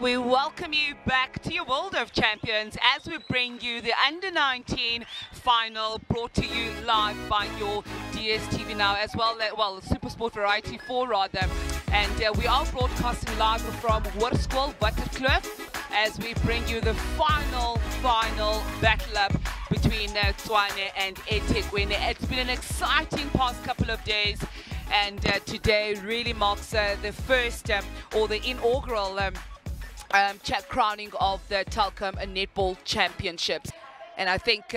We welcome you back to your World of Champions as we bring you the Under-19 final brought to you live by your DSTV now as well, Supersport Variety 4 rather. And we are broadcasting live from Waterkloof as we bring you the final battle up between Tshwane and Ethekweni. It's been an exciting past couple of days. And today really marks the first or the inaugural crowning of the Telkom Netball Championships. And I think,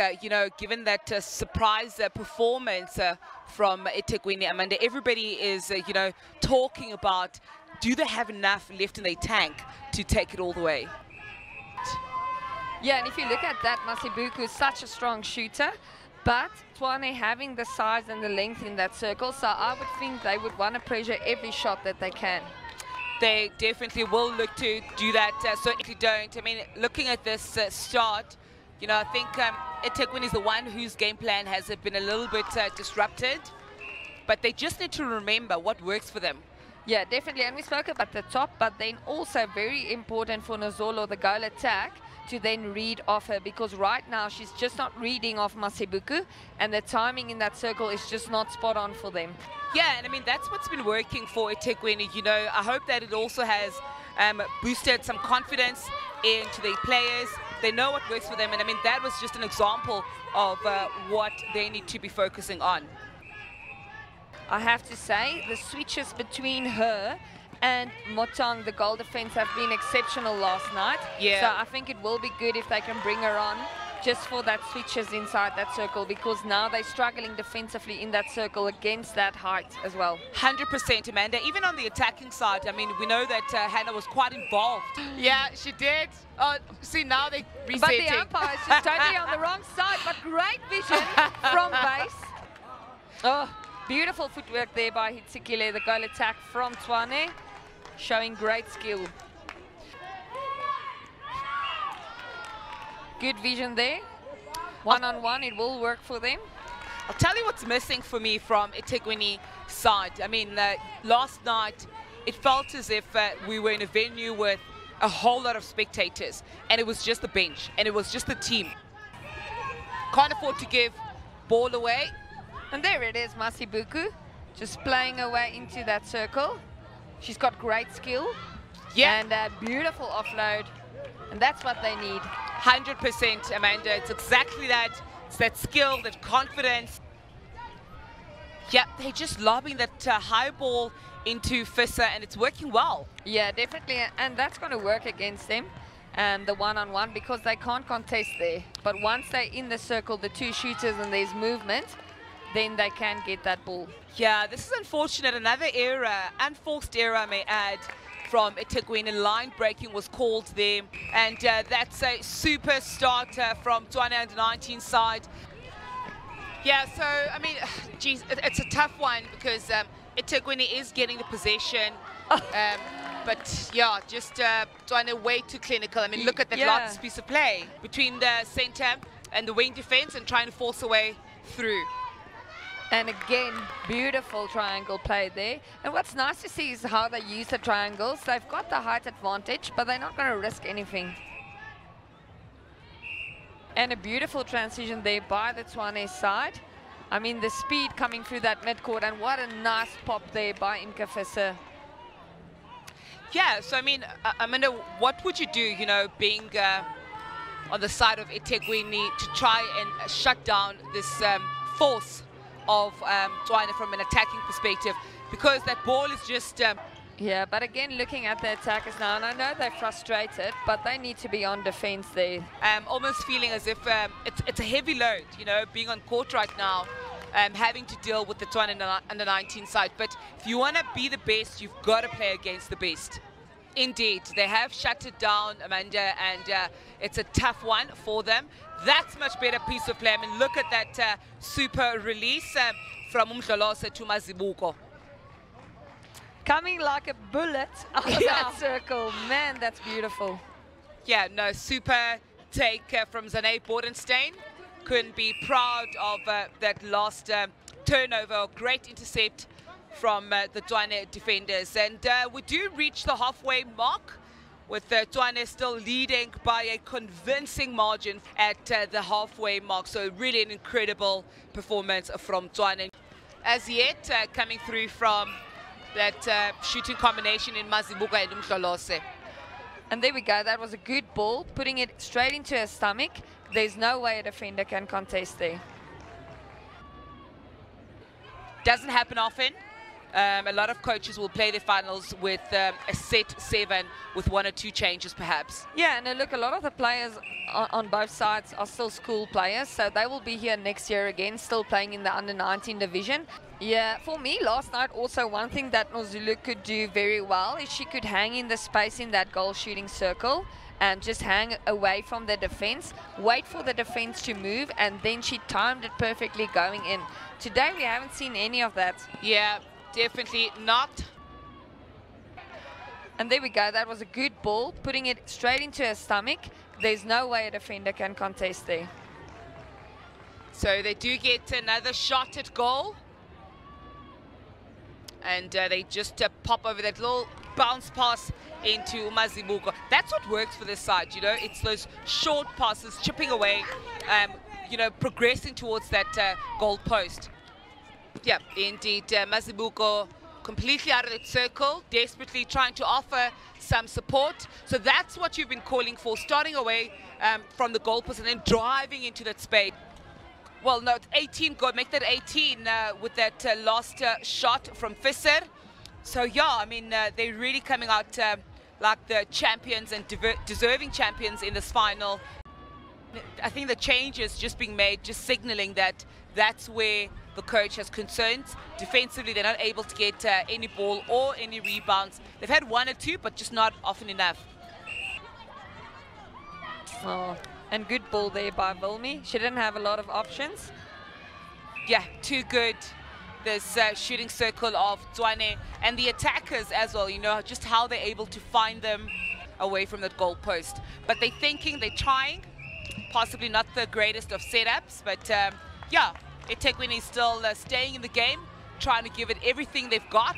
given that surprise performance from Ethekweni, Amanda, everybody is, talking about, do they have enough left in their tank to take it all the way? Yeah, and if you look at that, Masibuku is such a strong shooter, but Tshwane having the size and the length in that circle, so I would think they would want to pressure every shot that they can. They definitely will look to do that, so if you don't, I mean, looking at this start, I think Ethekweni is the one whose game plan has been a little bit disrupted, but they just need to remember what works for them. Yeah, definitely, and we spoke about the top, but then also very important for Nozolo, the goal attack, to then read off her, because right now she's just not reading off Masibuku, and the timing in that circle is just not spot on for them. Yeah, and I mean, that's what's been working for Ethekweni. I hope that it also has boosted some confidence into the players. They know what works for them, and I mean, that was just an example of what they need to be focusing on. I have to say, the switches between her and Motang, the goal defense, have been exceptional last night. Yeah. So I think it will be good if they can bring her on just for that switches inside that circle, because now they're struggling defensively in that circle against that height as well. 100%, Amanda. Even on the attacking side, I mean, we know that Hannah was quite involved. Yeah, she did. See, now they resetting. But the umpire is just totally on the wrong side, but great vision from base. Oh, beautiful footwork there by Ethekweni, the goal attack from Tshwane, showing great skill. Good vision there. One-on-one, it will work for them. I'll tell you what's missing for me from Ethekweni side. I mean, last night, it felt as if we were in a venue with a whole lot of spectators, and it was just the bench, and it was just the team. Can't afford to give ball away. And there it is, Masibuku, just playing her way into that circle. She's got great skill. Yeah. And a beautiful offload. And that's what they need. 100%, Amanda. It's exactly that. It's that skill, that confidence. Yeah, they're just lobbing that high ball into Fissa, and it's working well. Yeah, definitely. And that's going to work against them, the one-on-one, because they can't contest there. But once they're in the circle, the two shooters, and there's movement, then they can get that ball. Yeah, this is unfortunate. Another error, unforced error, I may add, from Ethekweni. Line breaking was called there, and that's a super starter from Tshwane Under-19 side. Yeah, so I mean, geez, it's a tough one because Ethekweni is getting the possession, but yeah, just Tshwane way too clinical. I mean, look at that last piece of play between the center and the wing defense and trying to force a way through. And again, beautiful triangle play there. And what's nice to see is how they use the triangles. They've got the height advantage, but they're not going to risk anything. And a beautiful transition there by the Tshwane side. I mean, the speed coming through that midcourt, and what a nice pop there by Imka Visser. Yeah, so I mean, Amanda, what would you do, being on the side of Ethekweni to try and shut down this force of Tshwane from an attacking perspective, because that ball is just... Yeah, but again, looking at the attackers now, and I know they're frustrated, but they need to be on defense there. Almost feeling as if it's a heavy load, being on court right now, having to deal with the Tshwane Under-19 side. But if you want to be the best, you've got to play against the best. Indeed, they have shut it down, Amanda, and it's a tough one for them. That's much better piece of play. I mean, look at that super release from Umdlalosa to Masibuku. Coming like a bullet out of that circle. Man, that's beautiful. Yeah, no, super take from Zane Bordenstein. Couldn't be proud of that last turnover. Great intercept from the Tshwane defenders. And we do reach the halfway mark with Tshwane still leading by a convincing margin at the halfway mark. So really an incredible performance from Tshwane. As yet, coming through from that shooting combination in Mazibuko and Umhlolose. And there we go. That was a good ball, putting it straight into her stomach. There's no way a defender can contest there. Doesn't happen often. A lot of coaches will play their finals with a set 7 with 1 or 2 changes perhaps. Yeah, and look, a lot of the players on both sides are still school players, so they will be here next year again, still playing in the under-19 division. Yeah, for me last night also one thing that Nozulu could do very well is she could hang in the space in that goal shooting circle and just hang away from the defense, wait for the defense to move, and then she timed it perfectly going in. Today we haven't seen any of that. Yeah, definitely not. And there we go. That was a good ball, putting it straight into her stomach. There's no way a defender can contest there. So they do get another shot at goal. And they just pop over that little bounce pass into Mazibuko. That's what works for this side, you know. It's those short passes, chipping away, you know, progressing towards that goal post. Yeah, indeed, Mazibuko completely out of that circle, desperately trying to offer some support. So that's what you've been calling for, starting away from the goal post and then driving into that space. Well, no, 18, go make that 18 with that last shot from Visser. So yeah, I mean, they're really coming out like the champions and deserving champions in this final. I think the changes just being made, just signaling that that's where the coach has concerns. Defensively, they're not able to get any ball or any rebounds. They've had 1 or 2, but just not often enough. Oh, and good ball there by Vilmi. She didn't have a lot of options. Yeah, too good. This shooting circle of Tshwane and the attackers as well, you know, just how they're able to find them away from that goal post. But they're thinking, they're trying, possibly not the greatest of setups, but yeah, Ethekweni is still staying in the game, trying to give it everything they've got.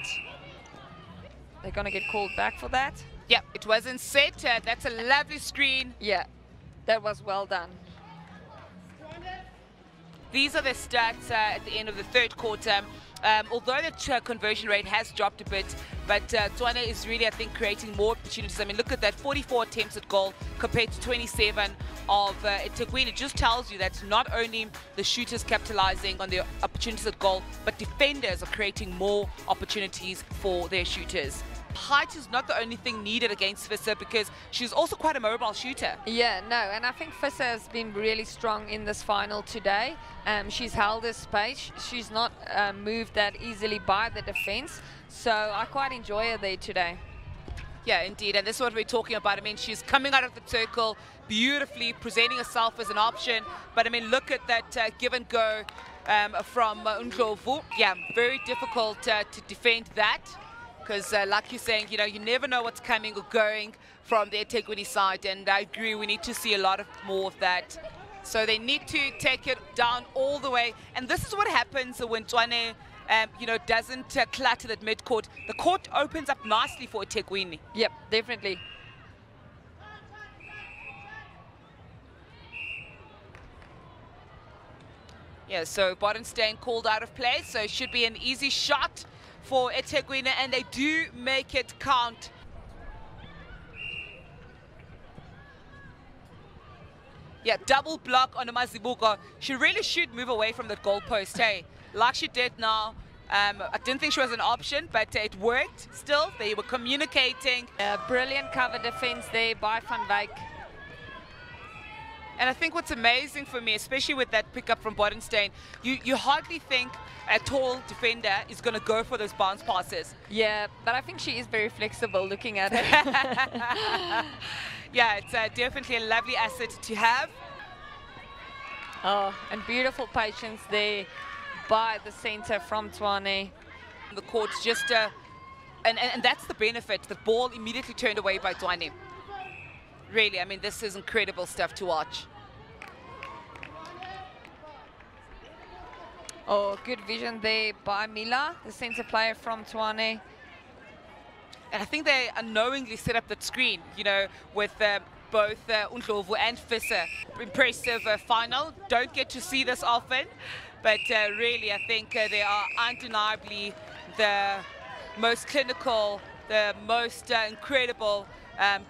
They're going to get called back for that. Yeah, it wasn't set. That's a lovely screen. Yeah, that was well done. These are the stats at the end of the third quarter. Although the conversion rate has dropped a bit, but Tshwane is really, I think, creating more opportunities. I mean, look at that, 44 attempts at goal compared to 27 of Ethekweni. It just tells you that not only the shooters capitalizing on their opportunities at goal, but defenders are creating more opportunities for their shooters. Height is not the only thing needed against Visser because she's also quite a mobile shooter. Yeah, no, and I think Visser has been really strong in this final today. She's held her space. She's not moved that easily by the defense. So I quite enjoy her there today. Yeah, indeed, and this is what we're talking about. I mean, she's coming out of the circle beautifully, presenting herself as an option. But I mean, look at that give and go from Ndlovu. Yeah, very difficult to defend that. Because like you're saying, you know, you never know what's coming or going from the Ethekweni side, and I agree, we need to see a lot more of that. So they need to take it down all the way, and this is what happens when Tshwane, you know, doesn't clutter that mid-court. The court opens up nicely for Ethekweni. Yep, definitely. Yeah, so Bodenstein called out of play, so it should be an easy shot for Ethekweni, and they do make it count. Yeah, double block on Mazibuko. She really should move away from the goalpost, hey, like she did now. I didn't think she was an option, but it worked still. They were communicating. Brilliant cover defense there by Van Wyk. And I think what's amazing for me, especially with that pickup from Bodenstein, you hardly think a tall defender is going to go for those bounce passes. Yeah, but I think she is very flexible looking at her. Yeah, it's definitely a lovely asset to have. Oh, and beautiful patience there by the center from Tshwane. The court's just, and that's the benefit. The ball immediately turned away by Tshwane. Really, I mean, this is incredible stuff to watch. Oh, good vision there by Mila, the center player from Tshwane. And I think they unknowingly set up that screen, you know, with both Ndlovu and Visser. Impressive final. Don't get to see this often, but really I think they are undeniably the most clinical, the most incredible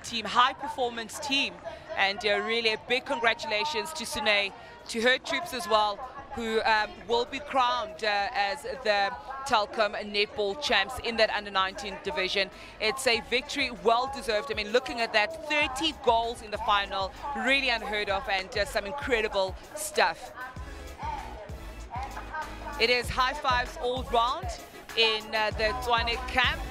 team, high performance team. And really a big congratulations to Tshwane, to her troops as well, who will be crowned as the Telkom netball champs in that under-19 division. It's a victory well deserved. I mean, looking at that, 30 goals in the final, really unheard of, and some incredible stuff. It is high fives all round in the Tshwane camp.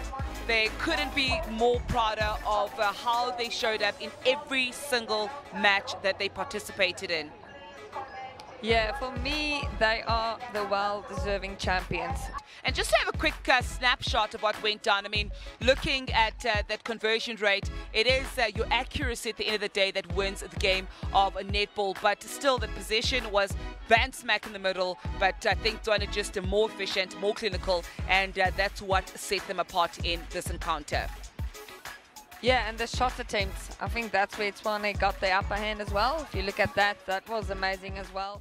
They couldn't be more prouder of how they showed up in every single match that they participated in. Yeah, for me, they are the well-deserving champions. And just to have a quick snapshot of what went down, I mean, looking at that conversion rate, it is your accuracy at the end of the day that wins the game of a netball. But still, the position was bang smack in the middle. But I think Tshwane just more efficient, more clinical, and that's what set them apart in this encounter. Yeah, and the shot attempts, I think that's where Tshwane got the upper hand as well. If you look at that, that was amazing as well.